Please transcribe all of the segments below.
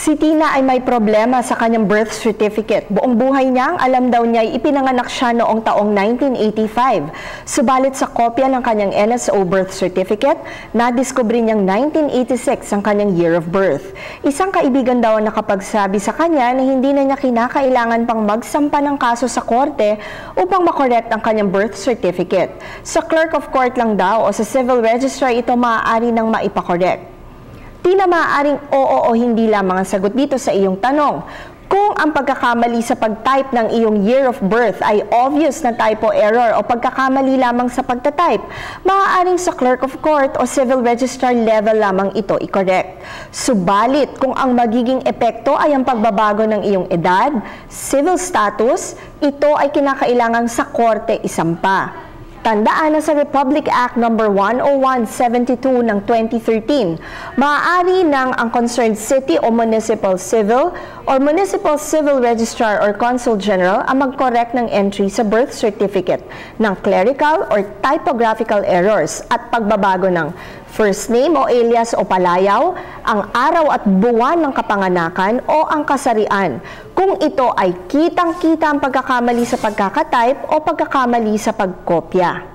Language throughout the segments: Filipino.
Si Tina ay may problema sa kanyang birth certificate. Buong buhay niyang alam daw niya ay ipinanganak siya noong taong 1985. Subalit sa kopya ng kanyang NSO birth certificate, nadiskubre niyang 1986 ang kanyang year of birth. Isang kaibigan daw ang nakapagsabi sa kanya na hindi na niya kinakailangan pang magsampa ng kaso sa korte upang makorekt ang kanyang birth certificate. Sa clerk of court lang daw o sa civil registrar ito maaari nang maipakorekt. Tina, maaaring oo o hindi lamang ang sagot dito sa iyong tanong. Kung ang pagkakamali sa pag-type ng iyong year of birth ay obvious na typo error o pagkakamali lamang sa pagtatype, maaaring sa clerk of court o civil registrar level lamang ito i-correct. Subalit, kung ang magiging epekto ay ang pagbabago ng iyong edad, civil status, ito ay kinakailangang sa korte isampa. Tandaan na sa Republic Act No. 10172 ng 2013, maaari ng ang concerned city o municipal civil or municipal civil registrar or consul general ang mag-correct ng entry sa birth certificate ng clerical or typographical errors at pagbabago ng first name o alias o palayaw, ang araw at buwan ng kapanganakan o ang kasarian, kung ito ay kitang-kita ang pagkakamali sa pagkakatype o pagkakamali sa pagkopya.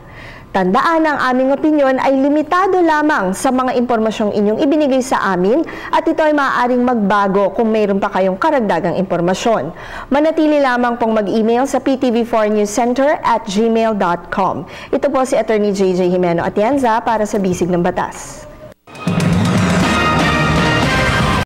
Tandaan ang aming opinyon ay limitado lamang sa mga impormasyong inyong ibinigay sa amin at ito ay maaaring magbago kung mayroon pa kayong karagdagang impormasyon. Manatili lamang pong mag-email sa ptv4newscenter@gmail.com. Ito po si Attorney JJ Jimeno Atienza para sa Bisig ng Batas.